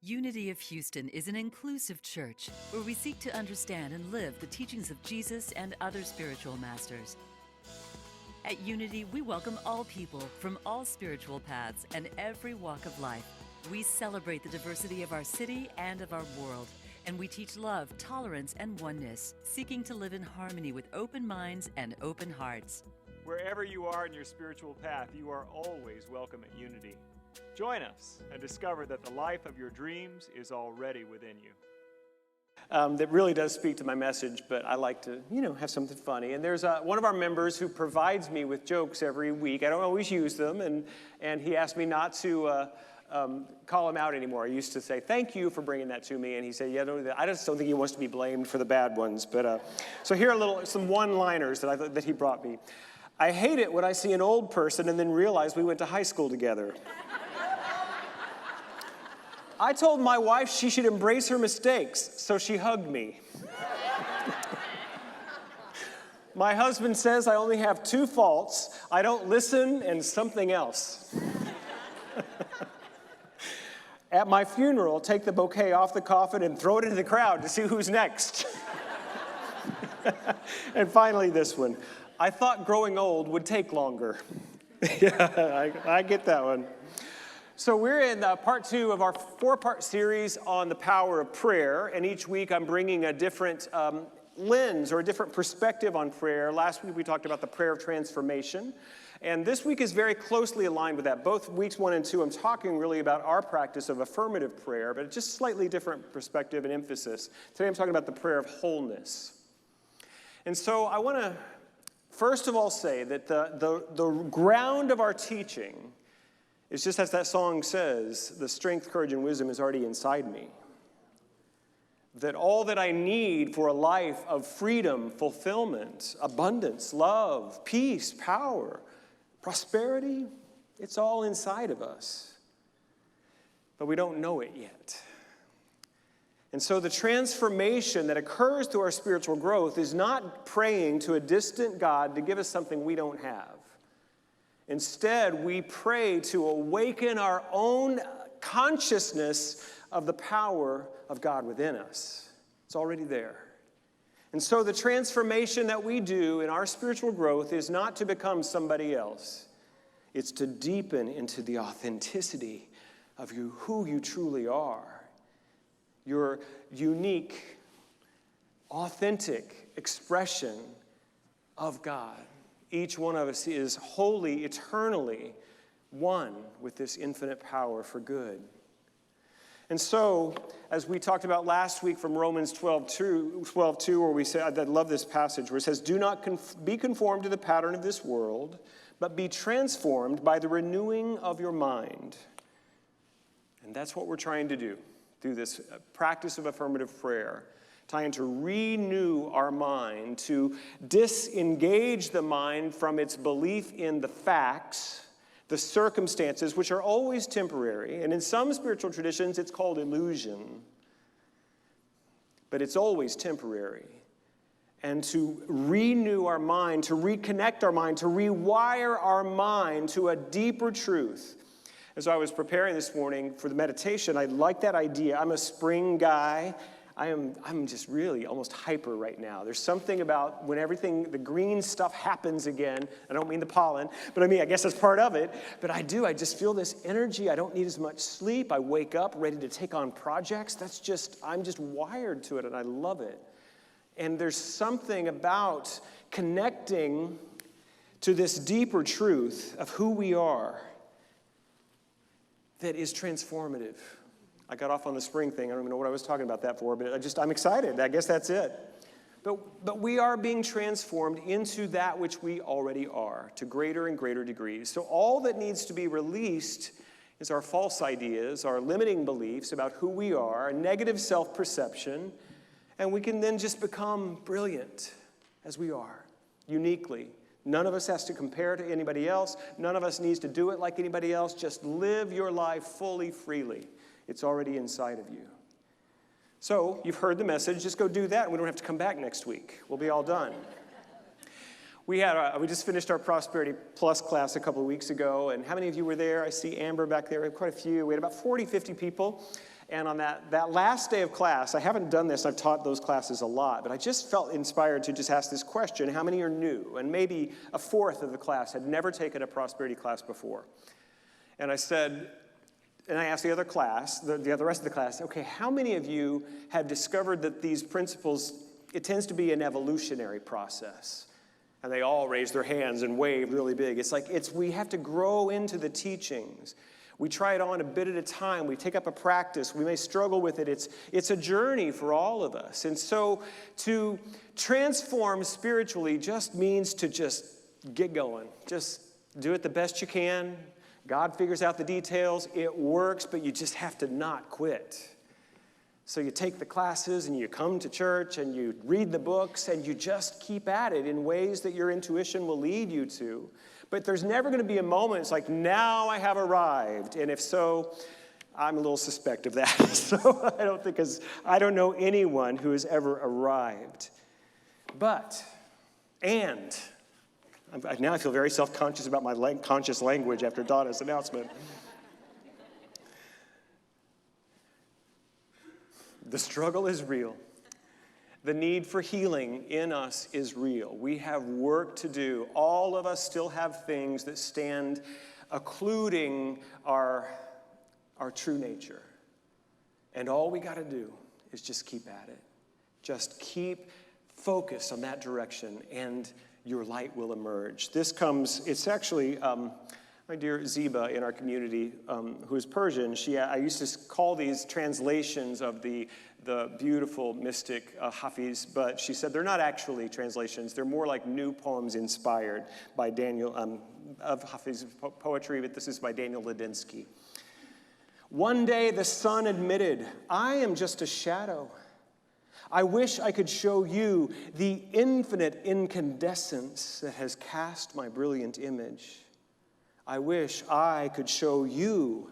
Unity of Houston is an inclusive church where we seek to understand and live the teachings of Jesus and other spiritual masters. At Unity, we welcome all people from all spiritual paths and every walk of life. We celebrate the diversity of our city and of our world, and we teach love, tolerance, and oneness, seeking to live in harmony with open minds and open hearts. Wherever you are in your spiritual path, you are always welcome at Unity. Join us and discover that the life of your dreams is already within you. That really does speak to my message, but I like to, have something funny. And there's one of our members who provides me with jokes every week. I don't always use them, and he asked me not to call him out anymore. I used to say, thank you for bringing that to me, and he said, I just don't think he wants to be blamed for the bad ones. But so here are some one-liners that he brought me. I hate it when I see an old person and then realize we went to high school together. I told my wife she should embrace her mistakes, so she hugged me. My husband says I only have two faults. I don't listen and something else. At my funeral, take the bouquet off the coffin and throw it into the crowd to see who's next. And finally, this one. I thought growing old would take longer. Yeah, I get that one. So we're in part 2 of our 4-part series on the power of prayer, and each week I'm bringing a different lens or a different perspective on prayer. Last week we talked about the prayer of transformation, and this week is very closely aligned with that. Both weeks 1 and 2 I'm talking really about our practice of affirmative prayer, but it's just slightly different perspective and emphasis. Today I'm talking about the prayer of wholeness. And so I want to first of all say that the ground of our teaching is just as that song says, the strength, courage, and wisdom is already inside me. That all that I need for a life of freedom, fulfillment, abundance, love, peace, power, prosperity, it's all inside of us. But we don't know it yet. And so the transformation that occurs through our spiritual growth is not praying to a distant God to give us something we don't have. Instead, we pray to awaken our own consciousness of the power of God within us. It's already there. And so the transformation that we do in our spiritual growth is not to become somebody else. It's to deepen into the authenticity of who you truly are. Your unique, authentic expression of God. Each one of us is wholly, eternally one with this infinite power for good. And so, as we talked about last week from Romans 12:2, where we said, I love this passage, where it says, do not be conformed to the pattern of this world, but be transformed by the renewing of your mind. And that's what we're trying to do through this practice of affirmative prayer. Trying to renew our mind, to disengage the mind from its belief in the facts, the circumstances, which are always temporary. And in some spiritual traditions, it's called illusion. But it's always temporary. And to renew our mind, to reconnect our mind, to rewire our mind to a deeper truth. As I was preparing this morning for the meditation, I like that idea. I'm a spring guy. I'm just really almost hyper right now. There's something about when the green stuff happens again. I don't mean the pollen, but I guess that's part of it. But I just feel this energy. I don't need as much sleep. I wake up ready to take on projects. I'm just wired to it, and I love it. And there's something about connecting to this deeper truth of who we are that is transformative. I got off on the spring thing. I don't even know what I was talking about that for, but I'm excited. I guess that's it. But we are being transformed into that which we already are to greater and greater degrees. So all that needs to be released is our false ideas, our limiting beliefs about who we are, a negative self-perception, and we can then just become brilliant as we are, uniquely. None of us has to compare to anybody else. None of us needs to do it like anybody else. Just live your life fully, freely. It's already inside of you. So, you've heard the message. Just go do that, and we don't have to come back next week. We'll be all done. We just finished our Prosperity Plus class a couple of weeks ago, and how many of you were there? I see Amber back there, quite a few. We had about 40, 50 people, and on that last day of class, I haven't done this, I've taught those classes a lot, but I just felt inspired to just ask this question: how many are new? And maybe a fourth of the class had never taken a prosperity class before. And I said, and I asked the other class, the rest of the class, okay, how many of you have discovered that these principles, it tends to be an evolutionary process? And they all raised their hands and waved really big. It's like we have to grow into the teachings. We try it on a bit at a time. We take up a practice. We may struggle with it. It's a journey for all of us. And so to transform spiritually just means to just get going. Just do it the best you can. God figures out the details. It works, but you just have to not quit. So you take the classes and you come to church and you read the books and you just keep at it in ways that your intuition will lead you to. But there's never going to be a moment it's like, now I have arrived. And if so, I'm a little suspect of that. So I don't know anyone who has ever arrived. Now I feel very self-conscious about my conscious language after Donna's announcement. The struggle is real. The need for healing in us is real. We have work to do. All of us still have things that stand occluding our true nature. And all we got to do is just keep at it. Just keep focused on that direction, and your light will emerge. It's actually my dear Ziba in our community, who is Persian. I used to call these translations of the beautiful mystic Hafiz, but she said they're not actually translations. They're more like new poems inspired by Daniel, of Hafiz's poetry, but this is by Daniel Ladinsky. One day the sun admitted, I am just a shadow. I wish I could show you the infinite incandescence that has cast my brilliant image. I wish I could show you,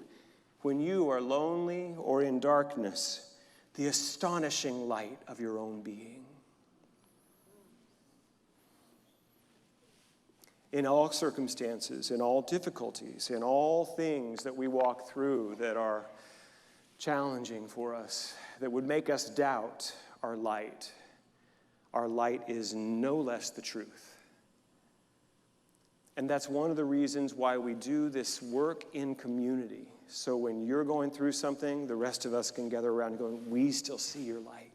when you are lonely or in darkness, the astonishing light of your own being. In all circumstances, in all difficulties, in all things that we walk through that are challenging for us, that would make us doubt our light is no less the truth. And that's one of the reasons why we do this work in community. So when you're going through something, the rest of us can gather around going, we still see your light.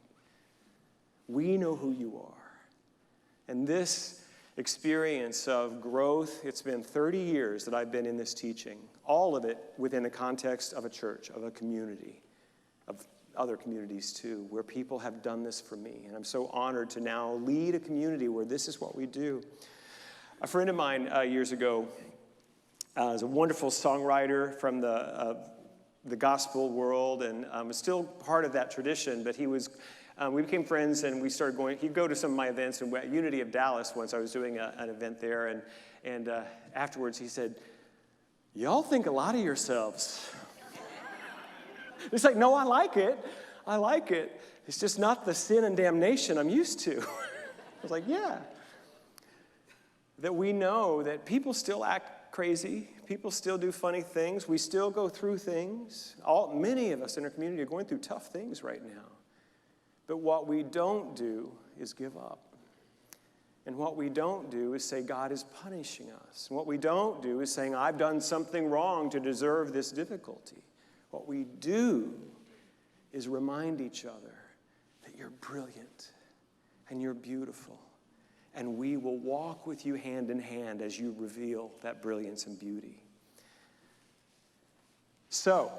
We know who you are. And this experience of growth, it's been 30 years that I've been in this teaching, all of it within the context of a church, of a community, of other communities too, where people have done this for me. And I'm so honored to now lead a community where this is what we do. A friend of mine years ago is a wonderful songwriter from the gospel world, and was still part of that tradition. But we became friends, and we started going. He'd go to some of my events in Unity of Dallas once. I was doing an event there, and afterwards he said, "Y'all think a lot of yourselves." It's like, no, I like it. I like it. It's just not the sin and damnation I'm used to. I was like, yeah. That we know that people still act crazy. People still do funny things. We still go through things. Many of us in our community are going through tough things right now. But what we don't do is give up. And what we don't do is say God is punishing us. And what we don't do is saying I've done something wrong to deserve this difficulty. What we do is remind each other that you're brilliant and you're beautiful. And we will walk with you hand in hand as you reveal that brilliance and beauty. So,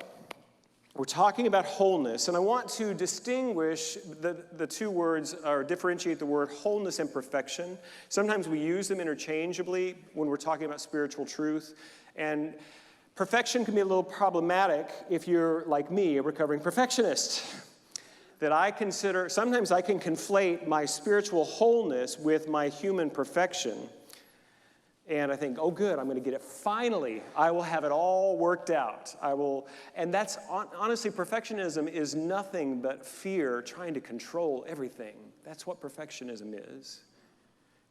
we're talking about wholeness, and I want to distinguish the two words, or differentiate the word wholeness and perfection. Sometimes we use them interchangeably when we're talking about spiritual truth, and perfection can be a little problematic if you're, like me, a recovering perfectionist. Sometimes I can conflate my spiritual wholeness with my human perfection. And I think, oh good, I'm going to get it. Finally, I will have it all worked out. And that's, honestly, perfectionism is nothing but fear trying to control everything. That's what perfectionism is.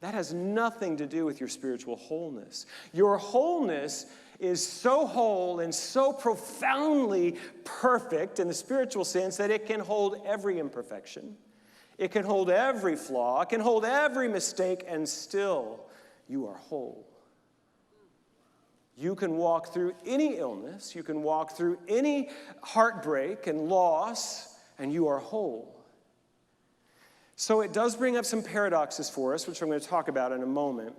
That has nothing to do with your spiritual wholeness. Your wholeness is so whole and so profoundly perfect in the spiritual sense that it can hold every imperfection. It can hold every flaw. It can hold every mistake, and still you are whole. You can walk through any illness. You can walk through any heartbreak and loss, and you are whole. So it does bring up some paradoxes for us, which I'm going to talk about in a moment.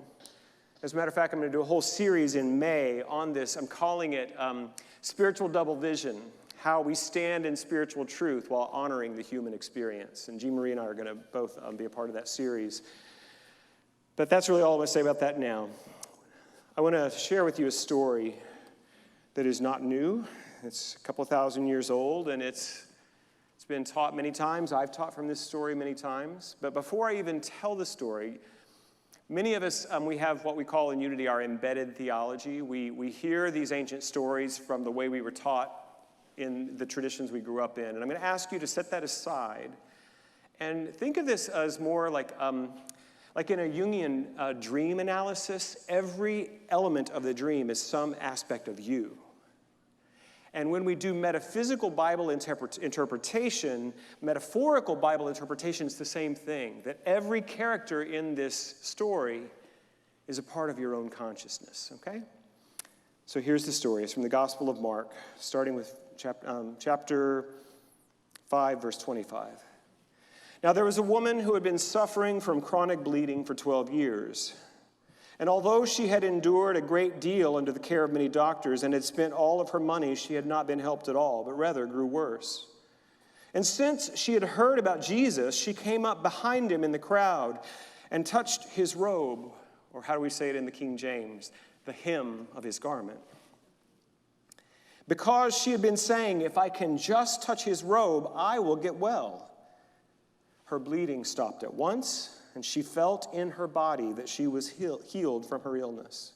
As a matter of fact, I'm going to do a whole series in May on this. I'm calling it Spiritual Double Vision, how we stand in spiritual truth while honoring the human experience. And Jean Marie and I are going to both be a part of that series. But that's really all I'm going to say about that now. I want to share with you a story that is not new. It's a couple thousand years old, and it's been taught many times. I've taught from this story many times. But before I even tell the story, many of us, we have what we call in Unity our embedded theology. We hear these ancient stories from the way we were taught in the traditions we grew up in. And I'm going to ask you to set that aside and think of this as more like in a Jungian dream analysis, every element of the dream is some aspect of you. And when we do metaphysical Bible interpretation, metaphorical Bible interpretation is the same thing, that every character in this story is a part of your own consciousness, okay? So here's the story. It's from the Gospel of Mark, starting with chapter 5, verse 25. Now there was a woman who had been suffering from chronic bleeding for 12 years. And although she had endured a great deal under the care of many doctors and had spent all of her money, she had not been helped at all, but rather grew worse. And since she had heard about Jesus, she came up behind him in the crowd and touched his robe, or how do we say it in the King James, the hem of his garment. Because she had been saying, if I can just touch his robe, I will get well. Her bleeding stopped at once, and she felt in her body that she was healed from her illness.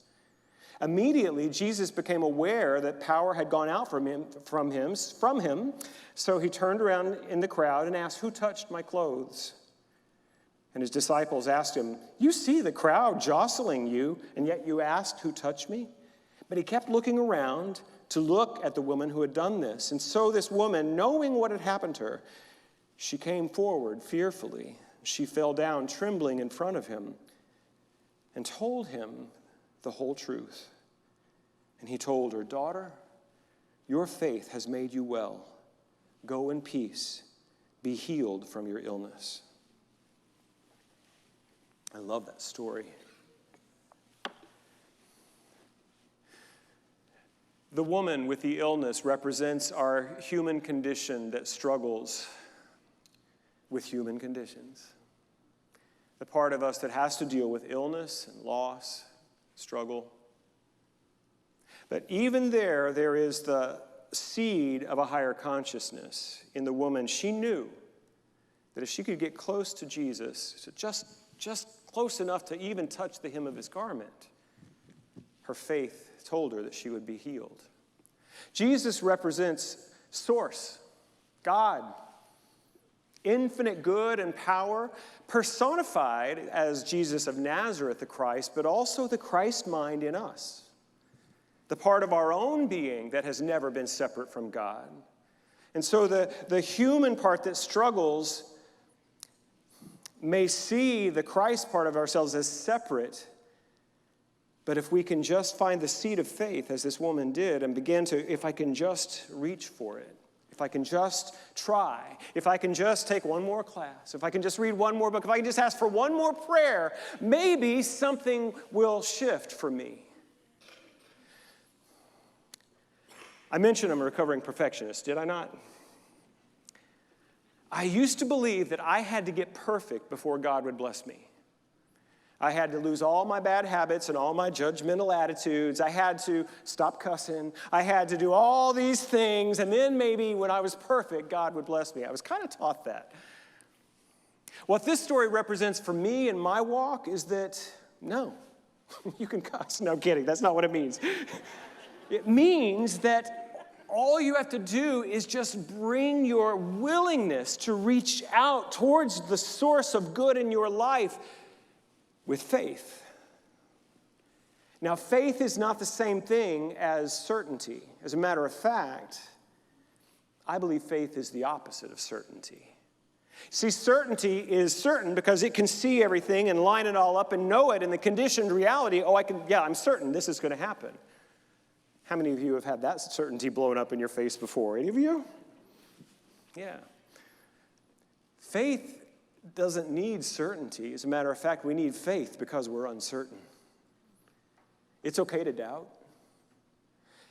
Immediately, Jesus became aware that power had gone out from him, so he turned around in the crowd and asked, "Who touched my clothes?" And his disciples asked him, "You see the crowd jostling you, and yet you asked, 'Who touched me?'" But he kept looking around to look at the woman who had done this. And so this woman, knowing what had happened to her, she came forward fearfully. She fell down trembling in front of him and told him the whole truth. And he told her, "Daughter, your faith has made you well. Go in peace. Be healed from your illness." I love that story. The woman with the illness represents our human condition that struggles with human conditions. The part of us that has to deal with illness and loss, struggle. But even there is the seed of a higher consciousness in the woman. She knew that if she could get close to Jesus, just close enough to even touch the hem of his garment, her faith told her that she would be healed. Jesus represents Source, God, infinite good and power, personified as Jesus of Nazareth, the Christ, but also the Christ mind in us, the part of our own being that has never been separate from God. And so the human part that struggles may see the Christ part of ourselves as separate, but if we can just find the seed of faith, as this woman did, and begin to, if I can just reach for it, if I can just try, if I can just take one more class, if I can just read one more book, if I can just ask for one more prayer, maybe something will shift for me. I mentioned I'm a recovering perfectionist, did I not? I used to believe that I had to get perfect before God would bless me. I had to lose all my bad habits and all my judgmental attitudes. I had to stop cussing. I had to do all these things, and then maybe when I was perfect, God would bless me. I was kind of taught that. What this story represents for me in my walk is that, no, you can cuss. No, kidding. That's not what it means. It means that all you have to do is just bring your willingness to reach out towards the source of good in your life with faith. Now, faith is not the same thing as certainty. As a matter of fact, I believe faith is the opposite of certainty. See, certainty is certain because it can see everything and line it all up and know it in the conditioned reality. I'm certain this is going to happen. How many of you have had that certainty blown up in your face before? Any of you? Yeah. Faith doesn't need certainty. As a matter of fact, we need faith because we're uncertain. It's okay to doubt.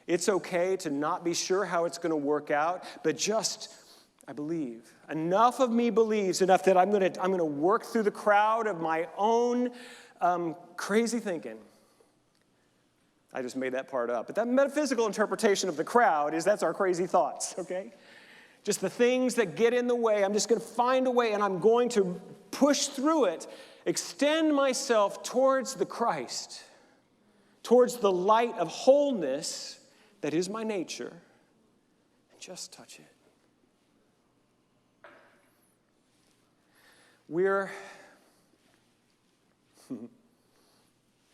It's okay to not be sure how it's going to work out, but just, I believe. Enough of me believes enough that I'm going to work through the crowd of my own crazy thinking. I just made that part up. But that metaphysical interpretation of the crowd that's our crazy thoughts, okay? Just the things that get in the way. I'm just going to find a way, and I'm going to push through it, extend myself towards the Christ, towards the light of wholeness that is my nature, and just touch it.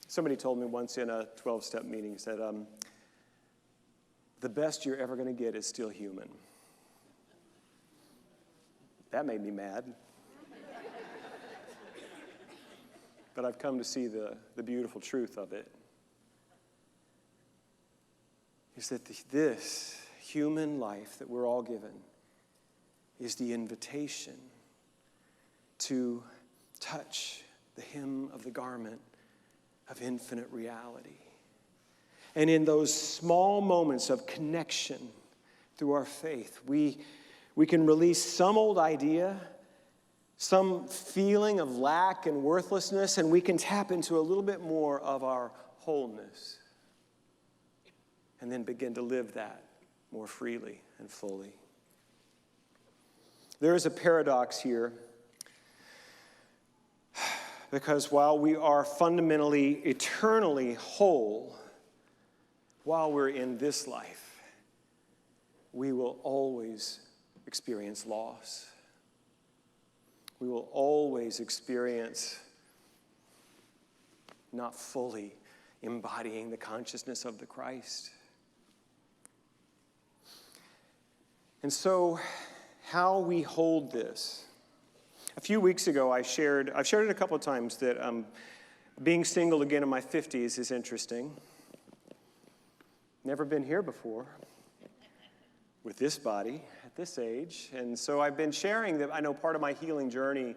Somebody told me once in a 12-step meeting, said, the best you're ever going to get is still human. That made me mad. But I've come to see the beautiful truth of it. Is that this human life that we're all given is the invitation to touch the hem of the garment of infinite reality. And in those small moments of connection through our faith, we can release some old idea, some feeling of lack and worthlessness, and we can tap into a little bit more of our wholeness. And then begin to live that more freely and fully. There is a paradox here, because while we are fundamentally, eternally whole, while we're in this life, we will always experience loss. We will always experience not fully embodying the consciousness of the Christ. And so, how we hold this. A few weeks ago, I've shared it a couple of times that being single again in my 50s is interesting. Never been here before with this body at this age. And so I've been sharing that I know part of my healing journey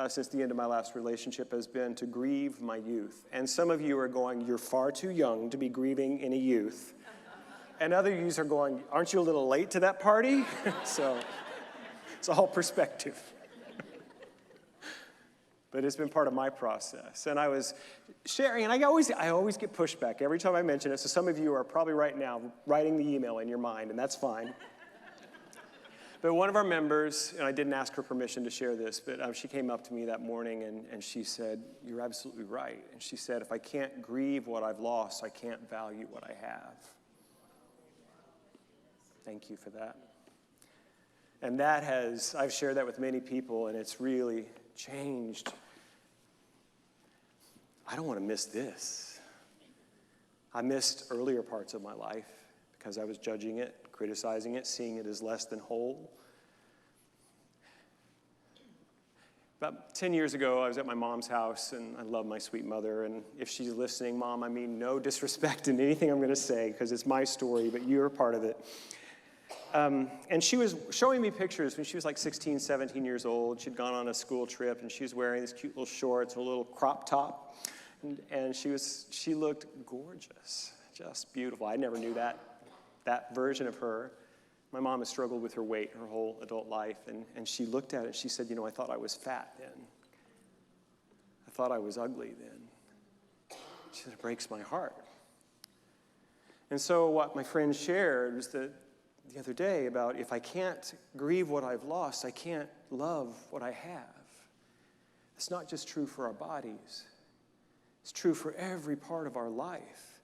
since the end of my last relationship has been to grieve my youth. And some of you are going, you're far too young to be grieving in a youth. And other of you are going, aren't you a little late to that party? So it's all perspective. But it's been part of my process. And I was sharing, and I always get pushback every time I mention it. So some of you are probably right now writing the email in your mind, and that's fine. But one of our members, and I didn't ask her permission to share this, but she came up to me that morning and she said, you're absolutely right. And she said, if I can't grieve what I've lost, I can't value what I have. Thank you for that. And I've shared that with many people, and it's really changed. I don't want to miss this. I missed earlier parts of my life because I was judging it, criticizing it, seeing it as less than whole. About 10 years ago, I was at my mom's house, and I love my sweet mother. And if she's listening, Mom, I mean no disrespect in anything I'm going to say because it's my story, but you're a part of it. And she was showing me pictures when she was like 16, 17 years old. She'd gone on a school trip, and she was wearing these cute little shorts, a little crop top. And she looked gorgeous, just beautiful. I never knew that version of her. My mom has struggled with her weight her whole adult life. And she looked at it, and she said, I thought I was fat then. I thought I was ugly then. She said, it breaks my heart. And so what my friend shared was that the other day about if I can't grieve what I've lost, I can't love what I have. It's not just true for our bodies. It's true for every part of our life.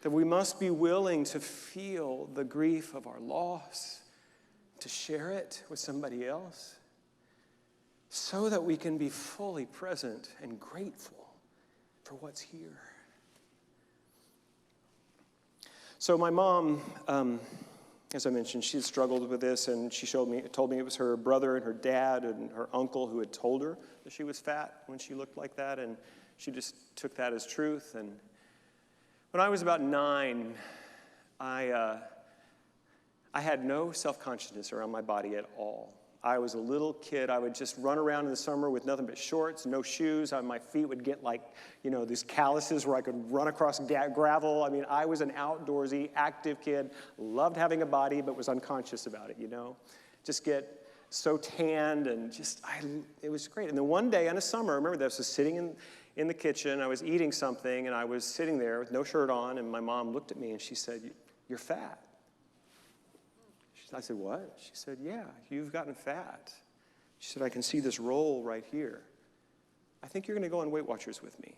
That we must be willing to feel the grief of our loss, to share it with somebody else, so that we can be fully present and grateful for what's here. So my mom, as I mentioned, she had struggled with this, and she told me it was her brother and her dad and her uncle who had told her that she was fat when she looked like that, and she just took that as truth. And when I was about 9, I had no self-consciousness around my body at all. I was a little kid. I would just run around in the summer with nothing but shorts, no shoes. My feet would get like, these calluses where I could run across gravel. I mean, I was an outdoorsy, active kid, loved having a body, but was unconscious about it, Just get so tanned and it was great. And then one day in the summer, I remember this, I was sitting in the kitchen. I was eating something, and I was sitting there with no shirt on, and my mom looked at me, and she said, "You're fat." I said, "What?" She said, "Yeah, you've gotten fat." She said, "I can see this roll right here. I think you're going to go on Weight Watchers with me."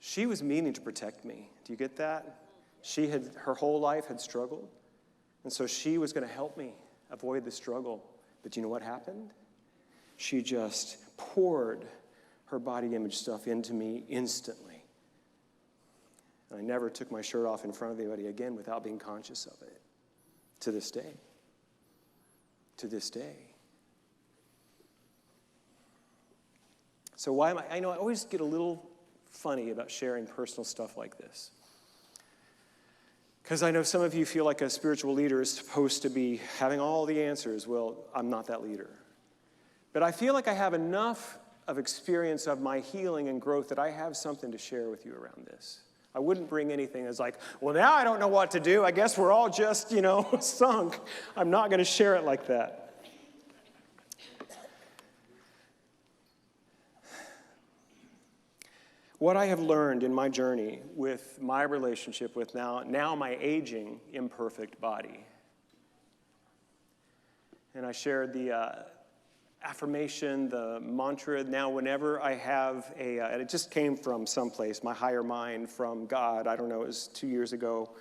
She was meaning to protect me. Do you get that? Her whole life had struggled. And so she was going to help me avoid the struggle. But you know what happened? She just poured her body image stuff into me instantly. And I never took my shirt off in front of anybody again without being conscious of it. To this day. To this day. So why am I always get a little funny about sharing personal stuff like this. Because I know some of you feel like a spiritual leader is supposed to be having all the answers. Well, I'm not that leader. But I feel like I have enough of experience of my healing and growth that I have something to share with you around this. I wouldn't bring anything that's like, well, now I don't know what to do. I guess we're all just, sunk. I'm not going to share it like that. What I have learned in my journey with my relationship with now my aging, imperfect body. And I shared the affirmation, the mantra. Now whenever I have and it just came from someplace, my higher mind from God, I don't know, it was 2 years ago,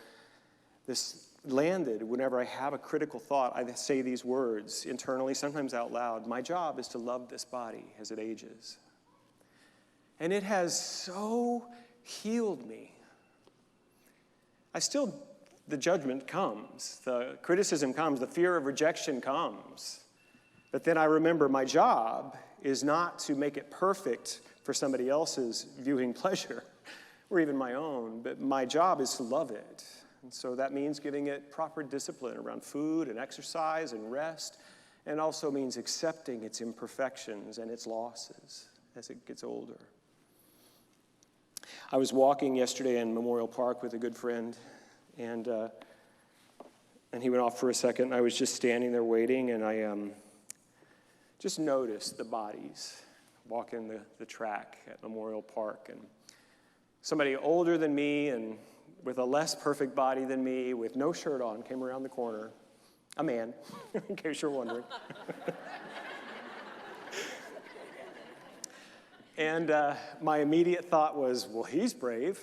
this landed. Whenever I have a critical thought, I say these words internally, sometimes out loud. My job is to love this body as it ages. And it has so healed me. The judgment comes, the criticism comes, the fear of rejection comes. But then I remember my job is not to make it perfect for somebody else's viewing pleasure, or even my own, but my job is to love it. And so that means giving it proper discipline around food and exercise and rest, and also means accepting its imperfections and its losses as it gets older. I was walking yesterday in Memorial Park with a good friend, and he went off for a second. I was just standing there waiting, and I just noticed the bodies walking the track at Memorial Park. And somebody older than me and with a less perfect body than me, with no shirt on, came around the corner. A man, in case you're wondering. And my immediate thought was, well, he's brave.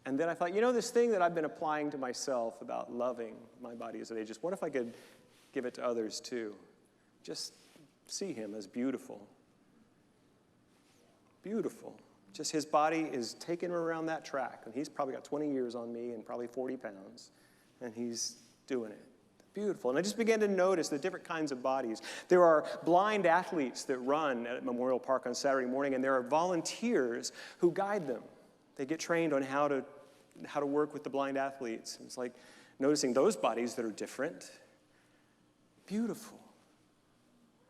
And then I thought, this thing that I've been applying to myself about loving my body as it ages, what if I could give it to others too? Just see him as beautiful. Beautiful. Just his body is taking him around that track. And he's probably got 20 years on me and probably 40 pounds. And he's doing it. Beautiful. And I just began to notice the different kinds of bodies. There are blind athletes that run at Memorial Park on Saturday morning, and there are volunteers who guide them. They get trained on how to work with the blind athletes. It's like noticing those bodies that are different. Beautiful.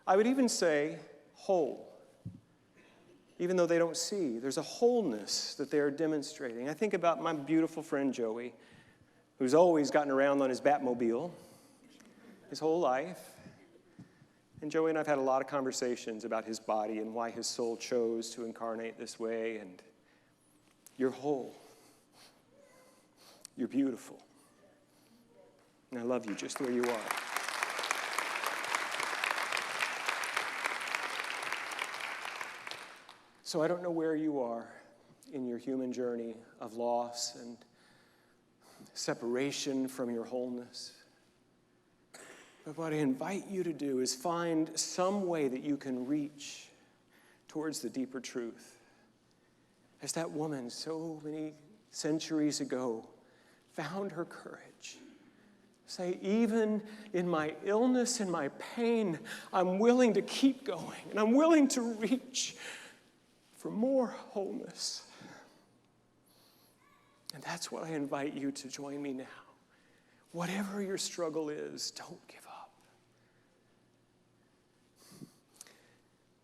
I would even say whole. Even though they don't see, there's a wholeness that they are demonstrating. I think about my beautiful friend Joey, who's always gotten around on his Batmobile his whole life. And Joey and I have had a lot of conversations about his body and why his soul chose to incarnate this way. And you're whole. You're beautiful. And I love you just the way you are. So I don't know where you are in your human journey of loss and separation from your wholeness. But what I invite you to do is find some way that you can reach towards the deeper truth as that woman so many centuries ago found her courage. Say, even in my illness and my pain, I'm willing to keep going, and I'm willing to reach for more wholeness. And that's what I invite you to join me now. Whatever your struggle is, don't give up.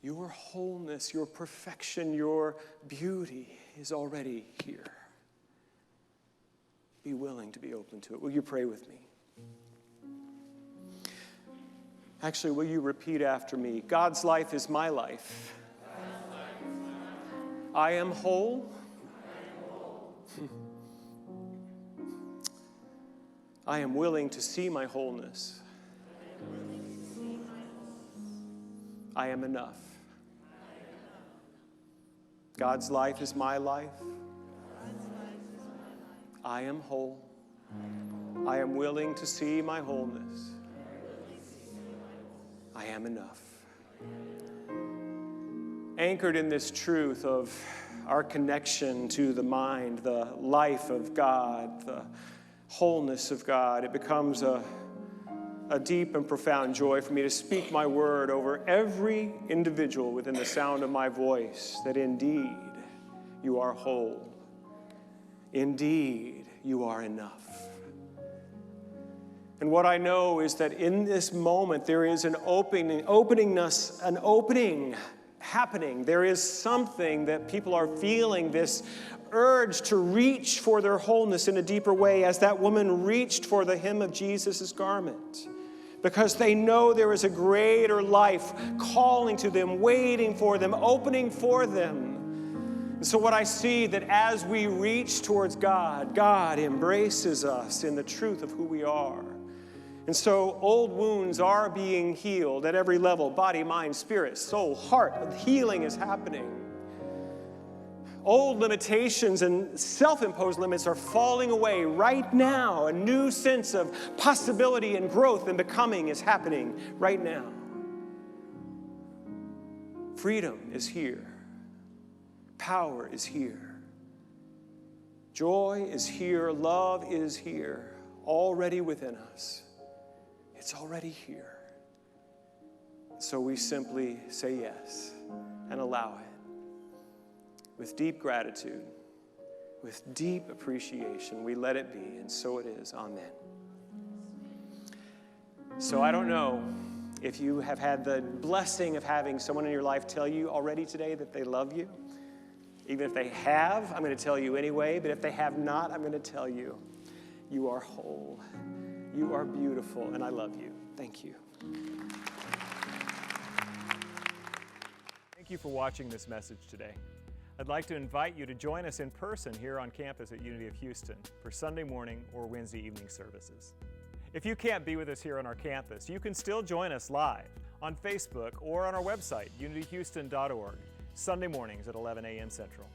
Your wholeness, your perfection, your beauty is already here. Be willing to be open to it. Will you pray with me? Actually, will you repeat after me? God's life is my life. I am whole. I am willing to see my wholeness. I am enough. God's life is my life. I am whole. I am willing to see my wholeness. I am enough. Anchored in this truth of our connection to the mind, the life of God, the wholeness of God, it becomes a deep and profound joy for me to speak my word over every individual within the sound of my voice, that indeed you are whole. Indeed, you are enough. And what I know is that in this moment there is an opening happening. There is something that people are feeling, this urge to reach for their wholeness in a deeper way, as that woman reached for the hem of Jesus' garment. Because they know there is a greater life calling to them, waiting for them, opening for them. And so what I see, that as we reach towards God, God embraces us in the truth of who we are. And so old wounds are being healed at every level: body, mind, spirit, soul, heart. Healing is happening. Old limitations and self-imposed limits are falling away right now. A new sense of possibility and growth and becoming is happening right now. Freedom is here. Power is here. Joy is here. Love is here. Already within us. It's already here. So we simply say yes and allow it. With deep gratitude, with deep appreciation, we let it be, and so it is. Amen. So I don't know if you have had the blessing of having someone in your life tell you already today that they love you. Even if they have, I'm going to tell you anyway, but if they have not, I'm going to tell you, you are whole. You are beautiful, and I love you. Thank you. Thank you for watching this message today. I'd like to invite you to join us in person here on campus at Unity of Houston for Sunday morning or Wednesday evening services. If you can't be with us here on our campus, you can still join us live on Facebook or on our website, unityhouston.org, Sunday mornings at 11 a.m. Central.